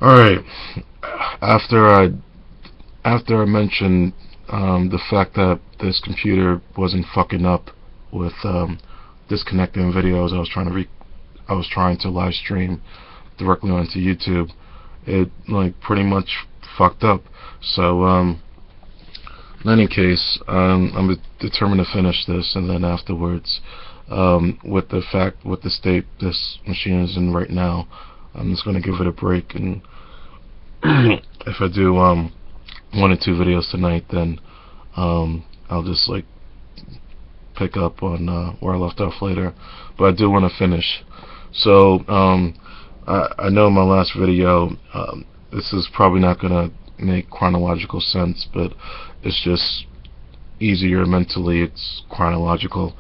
Alright, after I after I mentioned the fact that this computer wasn't fucking up with disconnecting videos I was trying to live stream directly onto YouTube, it like pretty much fucked up. So in any case, I'm determined to finish this, and then afterwards, with the state this machine is in right now, I'm just gonna give it a break, and if I do one or two videos tonight, then I'll just like pick up on where I left off later. But I do want to finish. So I know my last video, this is probably not gonna make chronological sense, but it's just easier mentally. It's chronological,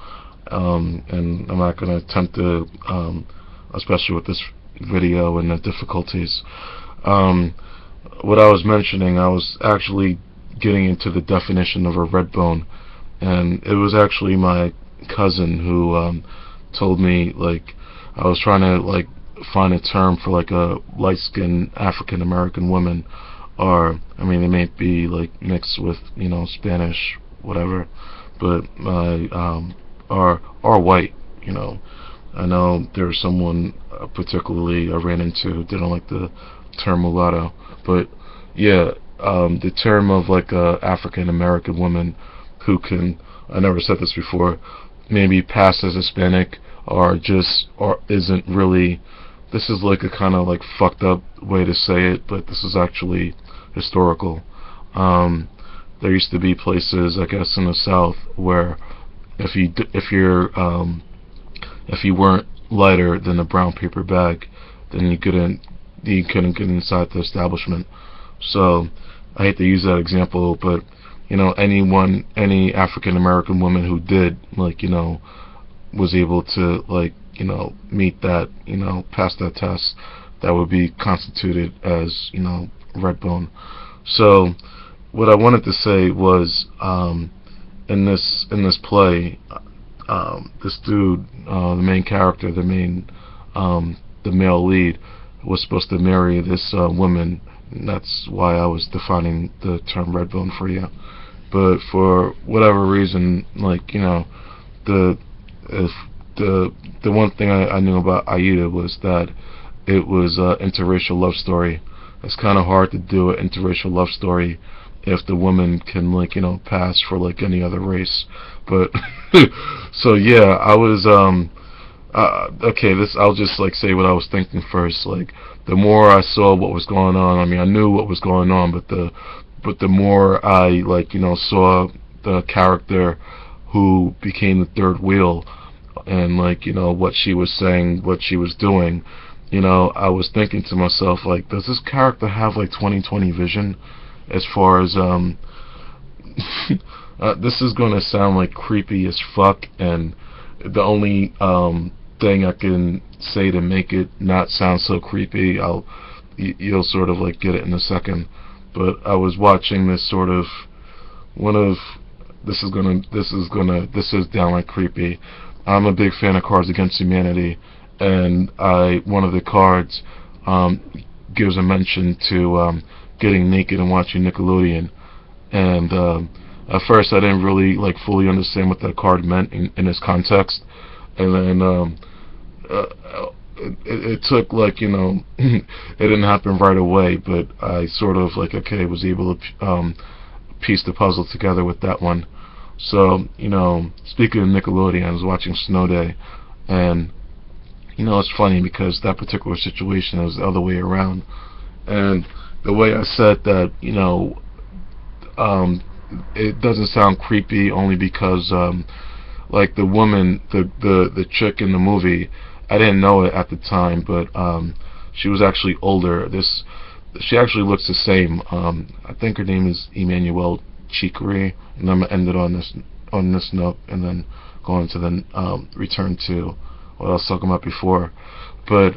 and I'm not gonna attempt to, especially with this video and the difficulties. What I was mentioning, I was actually getting into the definition of a red bone, and it was actually my cousin who told me, like, I was trying to like find a term for like a light-skinned African American woman, or I mean they may be like mixed with Spanish, whatever, but or white. I know there's someone particularly I ran into who didn't like the term mulatto, but yeah, the term of like a African American woman who can, I never said this before, maybe pass as Hispanic or isn't really. This is like a kind of like fucked up way to say it, but this is actually historical. There used to be places, I guess, in the South where if you weren't lighter than a brown paper bag, then you couldn't get inside the establishment. So I hate to use that example, but any African American woman who did, like, was able to, like, meet that, pass that test, that would be constituted as, red bone. So what I wanted to say was, in this play, this dude, the main character, the male lead, was supposed to marry this woman. And that's why I was defining the term redbone for you. But for whatever reason, like, the if the one thing I knew about Aida was that it was an interracial love story. It's kind of hard to do an interracial love story if the woman can, like, pass for like any other race. But so yeah, I was okay, this I'll just like say what I was thinking first. Like, the more I saw what was going on, I mean, I knew what was going on, but the more I, like, saw the character who became the third wheel, and, like, what she was saying, what she was doing, I was thinking to myself, like, does this character have like 20/20 vision as far as this is gonna sound like creepy as fuck, and the only thing I can say to make it not sound so creepy, you'll sort of like get it in a second. But I was watching this sort of one of this is downright creepy. I'm a big fan of Cards Against Humanity, and one of the cards gives a mention to getting naked and watching Nickelodeon, and at first I didn't really like fully understand what that card meant in this context, and then it took, like, it didn't happen right away, but I sort of, like, okay, was able to piece the puzzle together with that one. So, speaking of Nickelodeon, I was watching Snow Day, and it's funny because that particular situation was the other way around, and the way I said that, it doesn't sound creepy only because like the woman, the chick in the movie, I didn't know it at the time, but she was actually older. She actually looks the same. I think her name is Emmanuelle Chikri, and I'm gonna end it on this note, and then go into the return to what I was talking about before. But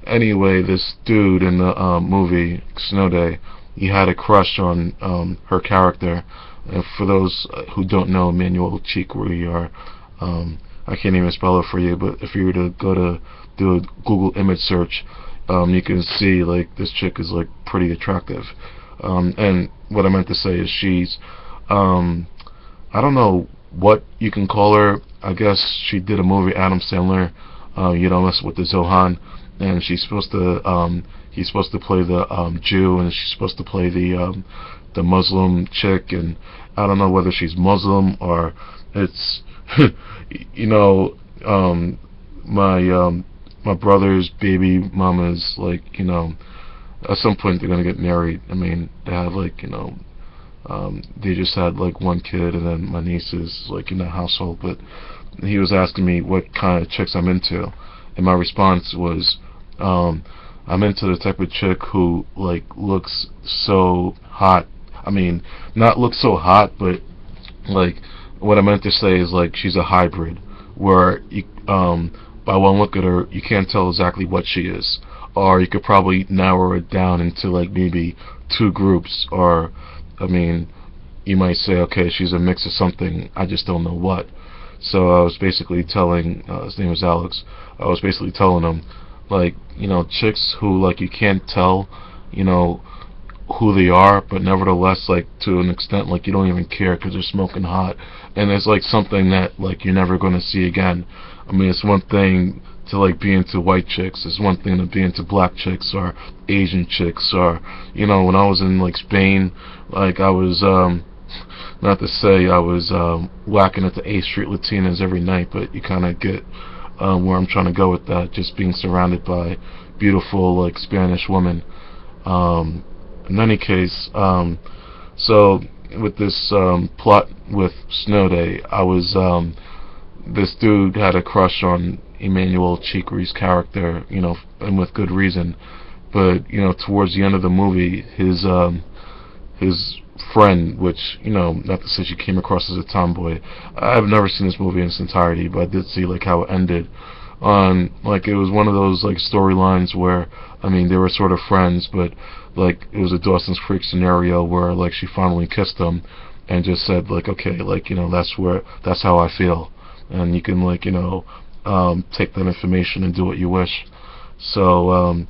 anyway, this dude in the movie Snow Day, he had a crush on her character. And for those who don't know Emmanuelle Chikri, or I can't even spell it for you, but if you were to go to do a Google image search, you can see like this chick is like pretty attractive. And what I meant to say is she's, I don't know what you can call her. I guess she did a movie, Adam Sandler, You Don't Mess with the Zohan, and he's supposed to play the Jew, and she's supposed to play the Muslim chick, and I don't know whether she's Muslim or it's, you know, my brother's baby mama's like, you know, at some point they're gonna get married. I mean, they have like, you know, they just had like one kid, and then my niece is like in that household. But he was asking me what kind of chicks I'm into, and my response was, I'm into the type of chick who like looks so hot. I mean, not look so hot, but like what I meant to say is like she's a hybrid, where you, by one look at her, you can't tell exactly what she is, or you could probably narrow it down into like maybe two groups, or I mean, you might say, okay, she's a mix of something, I just don't know what. So I was basically telling, his name was Alex, I was basically telling him, like, you know, chicks who, like, you can't tell, you know, who they are, but nevertheless, like, to an extent, like, you don't even care because they're smoking hot. And it's, like, something that, like, you're never going to see again. I mean, it's one thing to, like, be into white chicks. It's one thing to be into black chicks or Asian chicks, or, you know, when I was in, like, Spain, like, I was, not to say I was whacking at the 8th Street Latinas every night, but you kind of get where I'm trying to go with that, just being surrounded by beautiful, like, Spanish women. In any case, so with this plot with Snow Day, I was, this dude had a crush on Emmanuel Chikri's character, you know, and with good reason. But, you know, towards the end of the movie, his friend, which, you know, not to say she came across as a tomboy. I've never seen this movie in its entirety, but I did see like how it ended. Like it was one of those like storylines where, I mean, they were sort of friends, but like it was a Dawson's Creek scenario where like she finally kissed him and just said like, okay, like, you know, that's how I feel, and you can, like, you know, take that information and do what you wish. So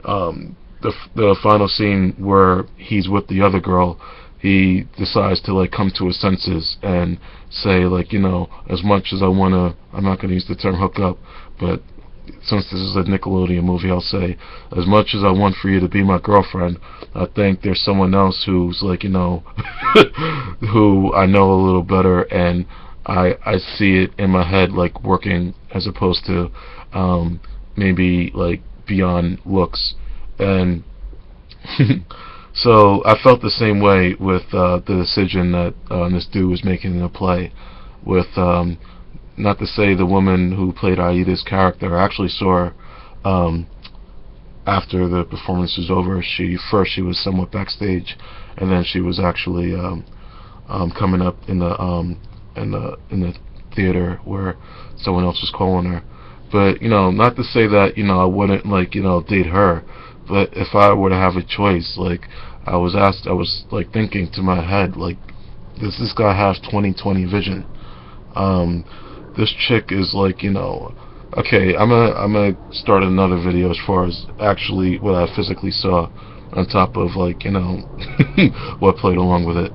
the final scene where he's with the other girl, he decides to like come to his senses and say, like, you know, as much as I wanna, I'm not gonna use the term hook up, but since this is a Nickelodeon movie, I'll say, as much as I want for you to be my girlfriend, I think there's someone else who's like, you know, who I know a little better, and I see it in my head like working as opposed to maybe like beyond looks. And so I felt the same way with the decision that this dude was making in the play with, not to say the woman who played Aida's character. I actually saw her after the performance was over. She was somewhat backstage, and then she was actually coming up in the theater where someone else was calling her. But, you know, not to say that, you know, I wouldn't, like, you know, date her. But if I were to have a choice, like, I was like thinking to my head, like, does this guy have 20/20 vision? This chick is like, you know, okay, I'm gonna start another video as far as actually what I physically saw on top of, like, you know, what played along with it.